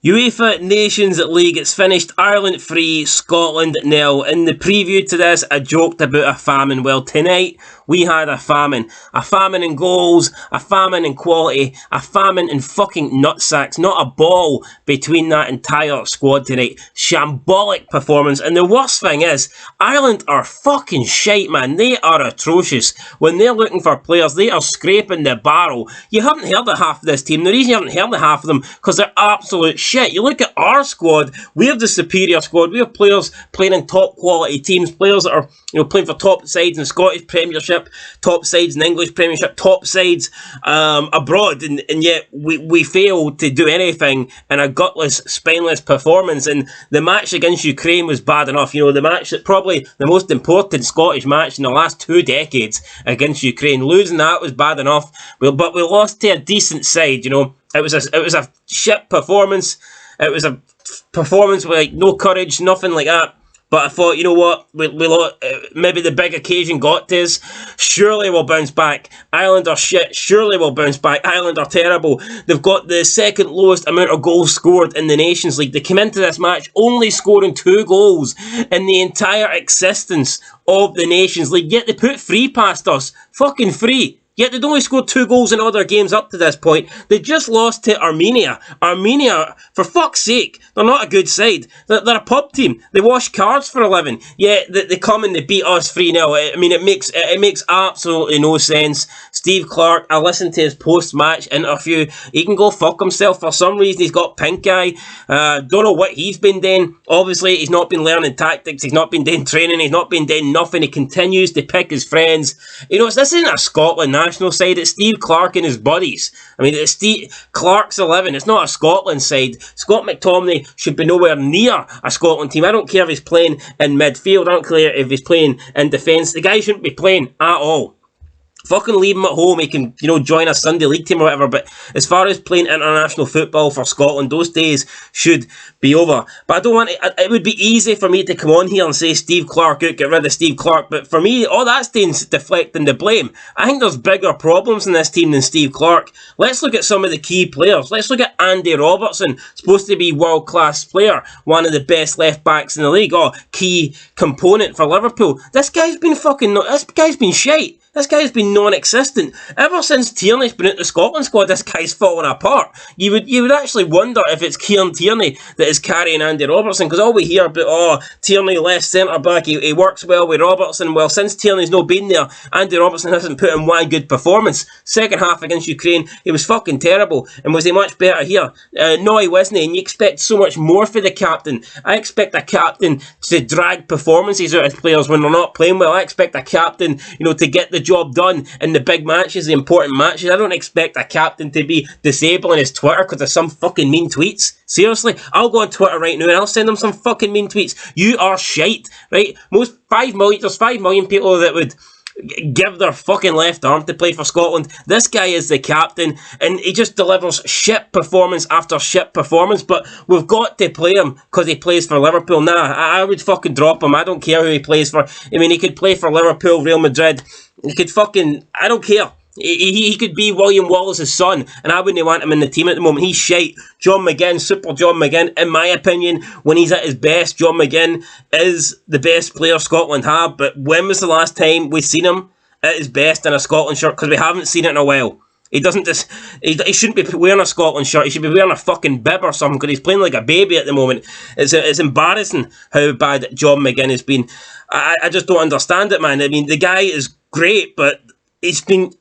UEFA Nations League, it's finished. Ireland 3, Scotland 0. In the preview to this, I joked about a famine. Well, tonight, we had a famine. A famine in goals, a famine in quality, a famine in fucking nutsacks. Not a ball between that entire squad tonight. Shambolic performance. And the worst thing is, Ireland are fucking shite, man. They are atrocious. When they're looking for players, they are scraping the barrel. You haven't heard of half of this team. The reason you haven't heard of half of them, because they're absolute shit. You look at our squad, we have the superior squad. We have players playing in top quality teams, players that are playing for top sides in the Scottish Premiership, top sides in the English Premiership, top sides abroad, and yet we fail to do anything in a gutless, spineless performance. And the match against Ukraine was bad enough. The match that probably the most important Scottish match in the last 2 decades against Ukraine. Losing that was bad enough, but we lost to a decent side. It was a shit performance. It was a performance with no courage, nothing like that. But I thought, you know what, we maybe the big occasion got to us. Surely we'll bounce back. Ireland are shit. Surely we'll bounce back. Ireland are terrible. They've got the second lowest amount of goals scored in the Nations League. They came into this match only scoring 2 goals in the entire existence of the Nations League. Yet they put 3 past us. Fucking 3. Yet they'd only scored 2 goals in all their games up to this point. They just lost to Armenia. Armenia, for fuck's sake, they're not a good side. They're a pub team. They wash cards for 11. Yet they come and they beat us 3-0. I mean, it makes absolutely no sense. Steve Clarke, I listened to his post-match interview. He can go fuck himself. For some reason, he's got pink eye. Don't know what he's been doing. Obviously, he's not been learning tactics. He's not been doing training. He's not been doing nothing. He continues to pick his friends. This isn't a Scotland national side. It's Steve Clarke and his buddies. I mean, it's Clarke's 11. It's not a Scotland side. Scott McTominay should be nowhere near a Scotland team. I don't care if he's playing in midfield. I don't care if he's playing in defence. The guy shouldn't be playing at all. Fucking leave him at home. He can, join a Sunday League team or whatever. But as far as playing international football for Scotland, those days should be over. But I don't want it would be easy for me to come on here and say Steve Clarke out, get rid of Steve Clarke. But for me, all that's doing is deflecting the blame. I think there's bigger problems in this team than Steve Clarke. Let's look at some of the key players. Let's look at Andy Robertson, supposed to be world-class player, one of the best left-backs in the league, key component for Liverpool. This guy's been shite. This guy's been non-existent. Ever since Tierney's been at the Scotland squad, this guy's fallen apart. You would actually wonder if it's Kieran Tierney that is carrying Andy Robertson, because all we hear about, Tierney left centre-back, he works well with Robertson. Well, since Tierney's not been there, Andy Robertson hasn't put in one good performance. Second half against Ukraine, he was fucking terrible. And was he much better here? No, he wasn't. And you expect so much more for the captain. I expect a captain to drag performances out of players when they're not playing well. I expect a captain, to get the job done in the big matches, the important matches. I don't expect a captain to be disabling his Twitter because of some fucking mean tweets. Seriously, I'll go on Twitter right now and I'll send them some fucking mean tweets. You are shite, right? There's 5 million people that would give their fucking left arm to play for Scotland. This guy is the captain and he just delivers shit performance after shit performance, but we've got to play him because he plays for Liverpool. I would fucking drop him. I don't care who he plays for. I mean, he could play for Liverpool, Real Madrid. He could I don't care. He could be William Wallace's son, and I wouldn't want him in the team at the moment. He's shite. John McGinn, Super John McGinn, in my opinion, when he's at his best, John McGinn is the best player Scotland have. But when was the last time we seen him at his best in a Scotland shirt? Because we haven't seen it in a while. He shouldn't be wearing a Scotland shirt. He should be wearing a fucking bib or something, because he's playing like a baby at the moment. It's embarrassing how bad John McGinn has been. I just don't understand it, man. I mean, the guy is great, but he's playing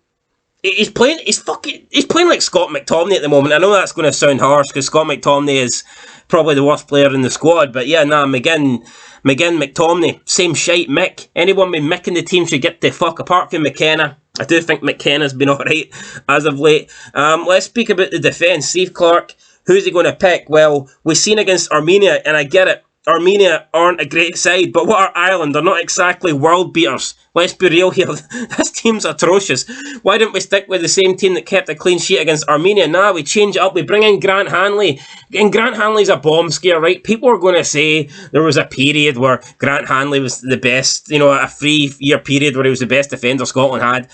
like Scott McTominay at the moment. I know that's going to sound harsh because Scott McTominay is probably the worst player in the squad, but yeah, McGinn, McTominay, same shite. Mick, anyone with Mick in the team should get the fuck, apart from McKenna. I do think McKenna's been alright as of late. Let's speak about the defence. Steve Clarke, who's he going to pick? Well, we've seen against Armenia, and I get it. Armenia aren't a great side, but what are Ireland? They're not exactly world beaters. Let's be real here. This team's atrocious. Why didn't we stick with the same team that kept a clean sheet against Armenia? Nah, we change it up. We bring in Grant Hanley. And Grant Hanley's a bomb scare, right? People are going to say there was a period where Grant Hanley was the best, a 3-year period where he was the best defender Scotland had.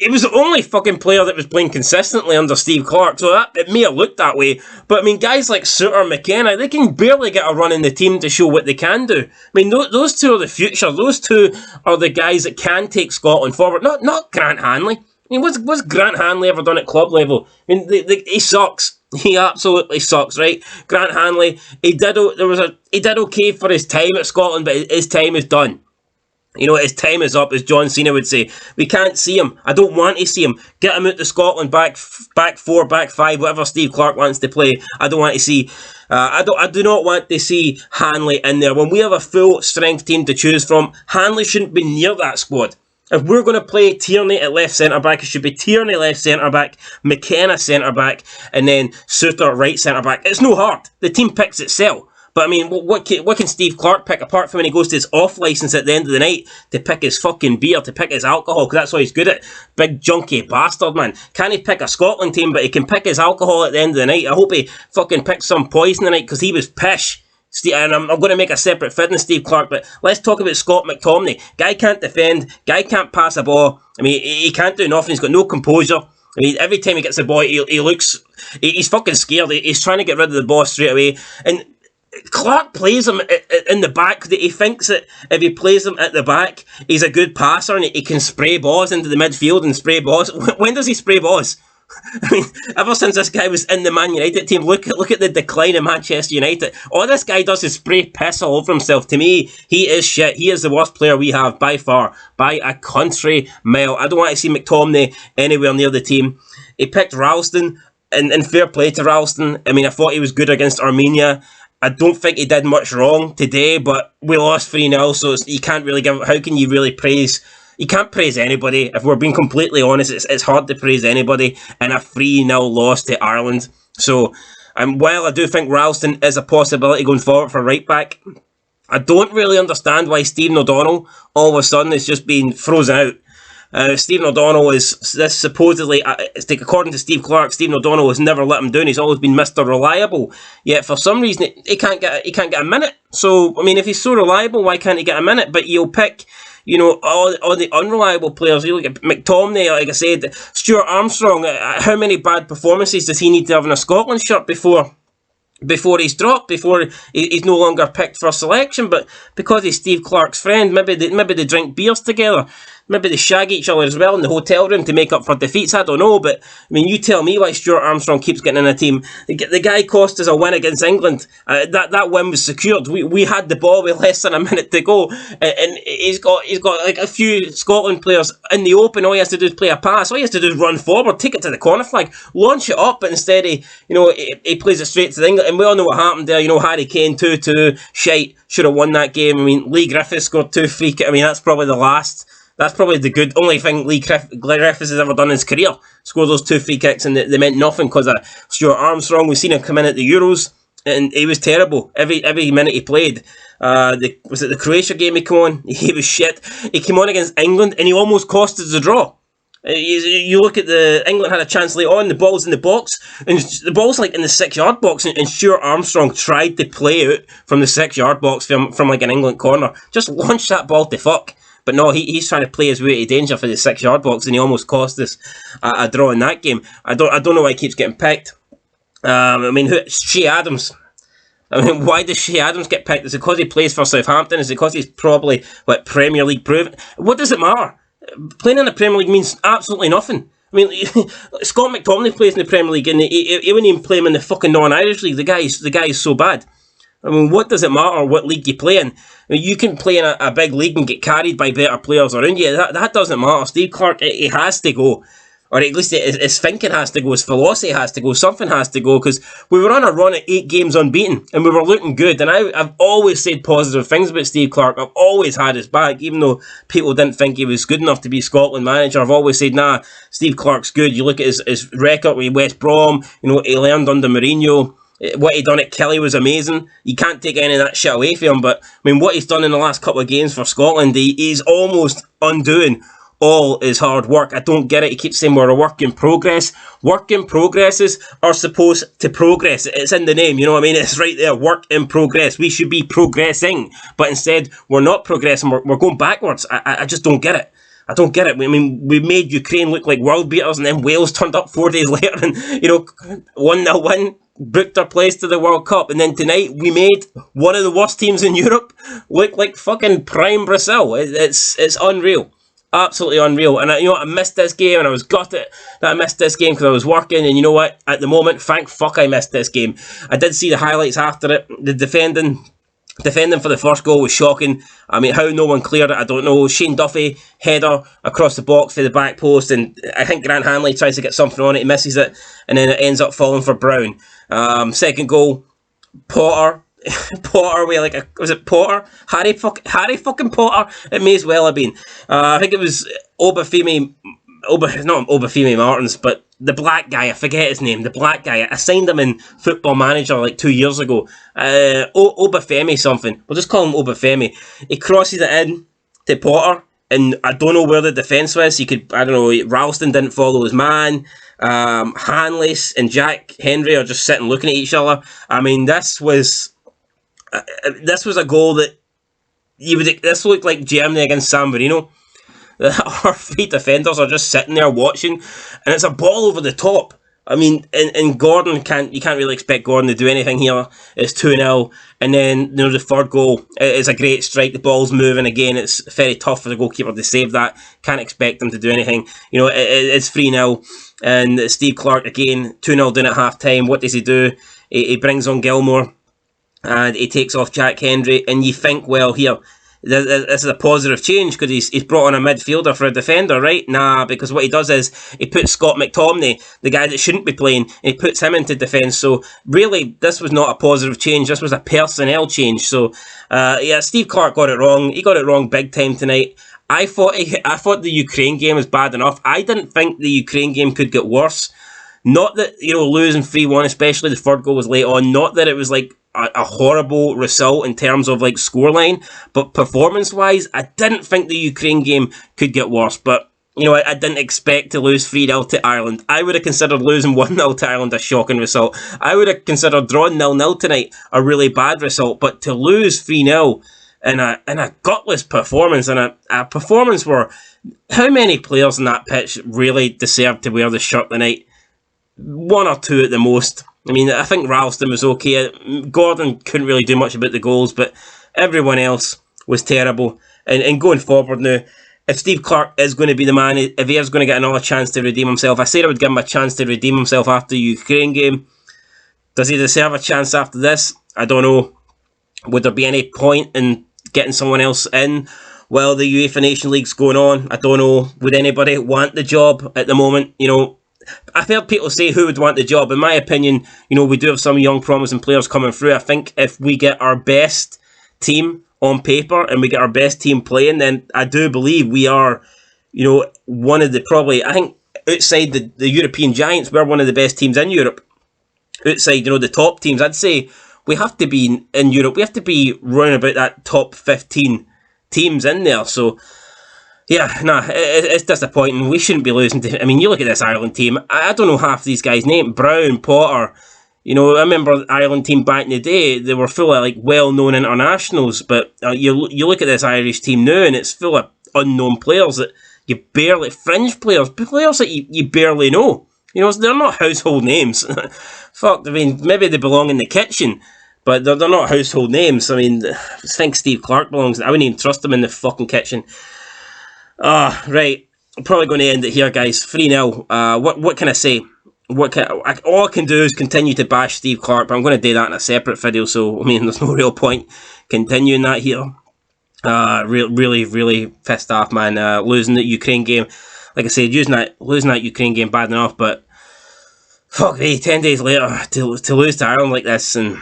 he was the only fucking player that was playing consistently under Steve Clarke, so that it may have looked that way. But I mean, guys like Suter, McKenna, they can barely get a run in the team to show what they can do. I mean, those two are the future. Those two are the guys that can take Scotland forward. Not Grant Hanley. I mean, what's Grant Hanley ever done at club level? I mean, he sucks. He absolutely sucks, right? Grant Hanley, he did okay for his time at Scotland, but his time is done. You know, his time is up, as John Cena would say. We can't see him. I don't want to see him. Get him out to Scotland, back 4, back 5, whatever Steve Clarke wants to play. I don't want to see. I do not want to see Hanley in there. When we have a full strength team to choose from, Hanley shouldn't be near that squad. If we're going to play Tierney at left centre-back, it should be Tierney left centre-back, McKenna centre-back, and then Suter right centre-back. It's no hard. The team picks itself. But I mean, what can Steve Clarke pick, apart from when he goes to his off licence at the end of the night to pick his fucking beer, to pick his alcohol, because that's what he's good at. Big junky bastard, man. Can he pick a Scotland team, but he can pick his alcohol at the end of the night? I hope he fucking picked some poison tonight, because he was pish. And I'm going to make a separate vid on Steve Clarke, but let's talk about Scott McTominay. Guy can't defend, guy can't pass a ball. I mean, he can't do nothing, he's got no composure. I mean, every time he gets the ball, he's fucking scared. He's trying to get rid of the ball straight away. And Clarke plays him in the back. He thinks that if he plays him at the back, he's a good passer and he can spray balls into the midfield and spray balls. When does he spray balls? I mean, ever since this guy was in the Man United team, look at the decline of Manchester United. All this guy does is spray piss all over himself. To me, he is shit. He is the worst player we have by far, by a country mile. I don't want to see McTominay anywhere near the team. He picked Ralston, and fair play to Ralston. I mean, I thought he was good against Armenia. I don't think he did much wrong today, but we lost 3-0, so you can't really give... How can you really praise... You can't praise anybody. If we're being completely honest, it's hard to praise anybody in a 3-0 loss to Ireland. So, while I do think Ralston is a possibility going forward for right back, I don't really understand why Stephen O'Donnell all of a sudden is just being frozen out. Stephen O'Donnell is this supposedly, according to Steve Clarke, Stephen O'Donnell has never let him down. He's always been Mr. Reliable. Yet for some reason he can't get a minute. So I mean, if he's so reliable, why can't he get a minute? But you'll pick, you know, all the unreliable players. You look at McTominay, like I said, Stuart Armstrong. How many bad performances does he need to have in a Scotland shirt before he's dropped, before he's no longer picked for selection? But because he's Steve Clarke's friend, maybe they drink beers together. Maybe they shag each other as well in the hotel room to make up for defeats. I don't know, but I mean, you tell me why Stuart Armstrong keeps getting in a team. The guy cost us a win against England. That win was secured. We had the ball with less than a minute to go, and he's got like a few Scotland players in the open. All he has to do is play a pass. All he has to do is run forward, take it to the corner flag, launch it up. But instead, he plays it straight to England. And we all know what happened there. You know, Harry Kane 2-2. Shite should have won that game. I mean, Lee Griffiths scored 2 free kicks. I mean, that's probably the only thing Lee Griffiths has ever done in his career. Scored those 2 free kicks, and they meant nothing because of Stuart Armstrong. We've seen him come in at the Euros, and he was terrible. Every minute he played. Was it the Croatia game he came on? He was shit. He came on against England, and he almost cost us the draw. You look at England had a chance late on, the ball's in the box, and the ball's like in the 6-yard box, and Stuart Armstrong tried to play out from the 6-yard box from like an England corner. Just launch that ball to fuck. But no, he's trying to play his way to danger for the 6-yard box, and he almost cost us a draw in that game. I don't know why he keeps getting picked. I mean, Shea Adams. I mean, why does Shea Adams get picked? Is it because he plays for Southampton? Is it because he's probably Premier League proven? What does it matter? Playing in the Premier League means absolutely nothing. I mean, Scott McTominay plays in the Premier League, and he wouldn't even play him in the fucking non-Irish league. The guy is so bad. I mean, what does it matter what league you play in? I mean, you can play in a big league and get carried by better players around you. That doesn't matter. Steve Clarke, he has to go. Or at least his thinking has to go, his philosophy has to go, something has to go, because we were on a run at 8 games unbeaten, and we were looking good. And I've always said positive things about Steve Clarke. I've always had his back, even though people didn't think he was good enough to be Scotland manager. I've always said, nah, Steve Clarke's good. You look at his record with West Brom, he learned under Mourinho. What he done at Kelly was amazing. You can't take any of that shit away from him, but I mean, what he's done in the last couple of games for Scotland, he's almost undoing all his hard work. I don't get it. He keeps saying we're a work in progress. Work in progresses are supposed to progress. It's in the name, you know what I mean? It's right there, work in progress. We should be progressing, but instead we're not progressing. We're going backwards. I just don't get it. I don't get it. I mean, we made Ukraine look like world beaters, and then Wales turned up 4 days later and, 1-0 win, booked our place to the World Cup. And then tonight, we made one of the worst teams in Europe look like fucking prime Brazil. It's unreal. Absolutely unreal. And I missed this game, and I was gutted that I missed this game because I was working. And you know what? At the moment, thank fuck I missed this game. I did see the highlights after it. The defending for the first goal was shocking. I mean, how no one cleared it, I don't know. Shane Duffy, header across the box for the back post, and I think Grant Hanley tries to get something on it, he misses it, and then it ends up falling for Brown. Second goal, Potter. Potter, was it Potter? Harry fucking Potter? It may as well have been. I think it was Obafemi Martins, but the black guy, I forget his name, the black guy, I signed him in Football Manager like 2 years ago. Obafemi something, we'll just call him Obafemi. He crosses it in to Potter, and I don't know where the defence was. Ralston didn't follow his man. Hanley and Jack Henry are just sitting looking at each other. I mean, this was a goal that this looked like Germany against San Marino. Our three defenders are just sitting there watching, and it's a ball over the top. I mean, and Gordon you can't really expect Gordon to do anything here. It's 2-0, and then the third goal is a great strike. The ball's moving again. It's very tough for the goalkeeper to save that. Can't expect him to do anything. It's 3-0, and Steve Clarke again 2-0 down at half time. What does he do? He brings on Gilmore, and he takes off Jack Henry, and you think, well, here, this is a positive change because he's brought on a midfielder for a defender, right? Nah, because what he does is he puts Scott McTominay, the guy that shouldn't be playing, and he puts him into defence. So really, this was not a positive change. This was a personnel change. So Steve Clarke got it wrong. He got it wrong big time tonight. I thought the Ukraine game was bad enough. I didn't think the Ukraine game could get worse. Not that, losing 3-1, especially the third goal was late on, not that it was like a horrible result in terms of like scoreline, but performance-wise, I didn't think the Ukraine game could get worse. But, I didn't expect to lose 3-0 to Ireland. I would have considered losing 1-0 to Ireland a shocking result. I would have considered drawing 0-0 tonight a really bad result. But to lose 3-0 in a gutless performance, and a performance where how many players on that pitch really deserved to wear the shirt tonight? One or two at the most. I mean, I think Ralston was okay. Gordon couldn't really do much about the goals, but everyone else was terrible. And going forward now, if Steve Clarke is going to be the man, if he is going to get another chance to redeem himself, I said I would give him a chance to redeem himself after the Ukraine game. Does he deserve a chance after this? I don't know. Would there be any point in getting someone else in while the UEFA Nation League's going on? I don't know. Would anybody want the job at the moment? I've heard people say who would want the job. In my opinion, we do have some young promising players coming through. I think if we get our best team on paper and we get our best team playing, then I do believe we are, one of the probably, I think outside the European giants, we're one of the best teams in Europe. Outside, the top teams, I'd say we have to be in Europe. We have to be running about that top 15 teams in there. So, it's disappointing. We shouldn't be losing to... I mean, you look at this Ireland team. I don't know half these guys' names. Brown, Potter. I remember the Ireland team back in the day. They were full of well-known internationals. But you look at this Irish team now, and it's full of unknown players that you barely... Fringe players that you barely know. They're not household names. Fuck, I mean, maybe they belong in the kitchen, but they're not household names. I mean, I think Steve Clarke belongs... I wouldn't even trust him in the fucking kitchen. Right. I'm probably going to end it here, guys. 3-0. What can I say? All I can do is continue to bash Steve Clarke, but I'm going to do that in a separate video, so, I mean, there's no real point continuing that here. Really, really pissed off, man. Losing the Ukraine game. Like I said, losing that Ukraine game bad enough, but fuck me, 10 days later, to lose to Ireland like this, and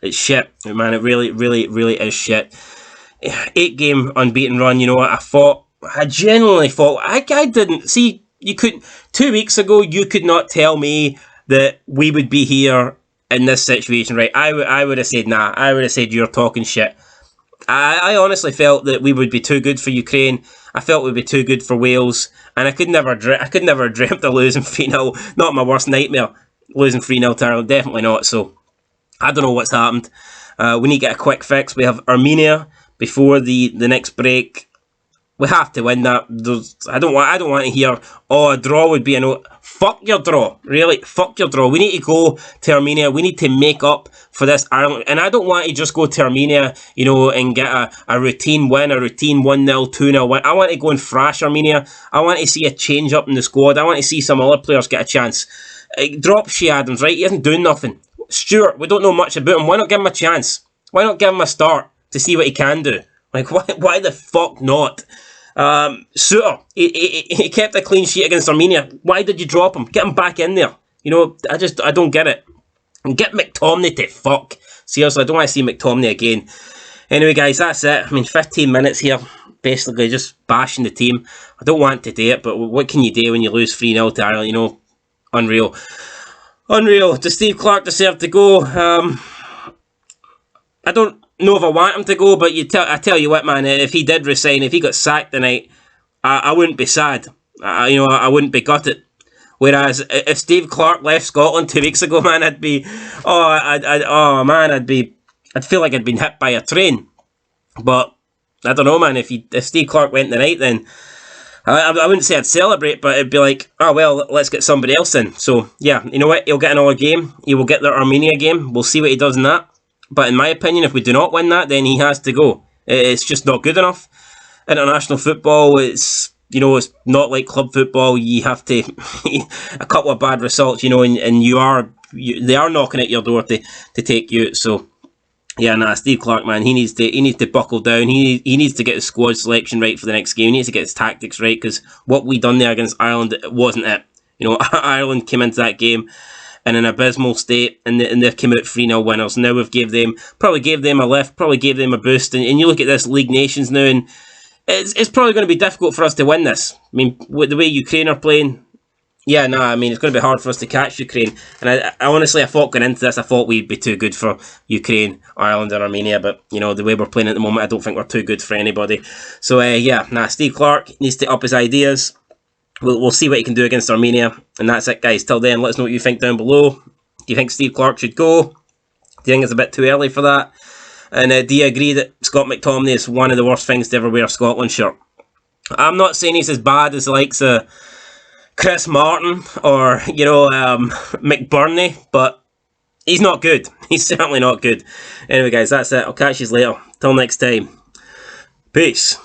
it's shit, man. It really, really, really is shit. 8-game unbeaten run, I genuinely thought, I didn't, see, you couldn't, 2 weeks ago, you could not tell me that we would be here in this situation, right? I would have said, nah, I would have said you're talking shit. I honestly felt that we would be too good for Ukraine. I felt we'd be too good for Wales, and I could never dreamt of losing 3-0, not my worst nightmare, losing 3-0 to Ireland, definitely not, so, I don't know what's happened. We need to get a quick fix. We have Armenia before the next break. We have to win that. I don't want to hear, oh, a draw would be a no. Fuck your draw. Really, fuck your draw. We need to go to Armenia. We need to make up for this Ireland. And I don't want to just go to Armenia, you know, and get a routine win, a routine 1-0, 2-0 win. I want to go and thrash Armenia. I want to see a change up in the squad. I want to see some other players get a chance. Drop Shea Adams, right? He isn't doing nothing. Stewart, we don't know much about him. Why not give him a chance? Why not give him a start to see what he can do? Like, why the fuck not? Suter, he kept a clean sheet against Armenia. Why did you drop him? Get him back in there. You know, I don't get it. And get McTominay to fuck. Seriously, I don't want to see McTominay again. Anyway, guys, that's it. I mean, 15 minutes here, basically just bashing the team. I don't want to do it, but what can you do when you lose 3-0 to Ireland? You know, unreal. Unreal. Does Steve Clarke deserve to go? I don't know if I want him to go, but I tell you what, man, if he did resign, if he got sacked tonight, I wouldn't be sad. I wouldn't be gutted. Whereas if Steve Clarke left Scotland 2 weeks ago, man, I'd feel like I'd been hit by a train. But I don't know, man. If Steve Clarke went tonight, then I wouldn't say I'd celebrate, but it'd be like, oh well, let's get somebody else in. So yeah, you know what? He'll get another game. He will get the Armenia game. We'll see what he does in that. But in my opinion, if we do not win that, then he has to go. It's just not good enough. International football, it's not like club football. You have to a couple of bad results, and they are knocking at your door to take you out. So yeah, Steve Clarke, man, he needs to buckle down. He needs to get his squad selection right for the next game. He needs to get his tactics right, because what we done there against Ireland, it wasn't it. Ireland came into that game in an abysmal state, and they came out 3-0 winners. Now we've probably gave them a lift, probably gave them a boost, and you look at this League Nations now, and it's probably going to be difficult for us to win this. I mean, with the way Ukraine are playing, it's going to be hard for us to catch Ukraine. And I honestly, I thought going into this, I thought we'd be too good for Ukraine, Ireland and Armenia, but the way we're playing at the moment, I don't think we're too good for anybody. So Steve Clarke needs to up his ideas. We'll see what he can do against Armenia. And that's it, guys. Till then, let us know what you think down below. Do you think Steve Clarke should go? Do you think it's a bit too early for that? And do you agree that Scott McTominay is one of the worst things to ever wear a Scotland shirt? I'm not saying he's as bad as the likes of Chris Martin or, McBurney, but he's not good. He's certainly not good. Anyway, guys, that's it. I'll catch you later. Till next time. Peace.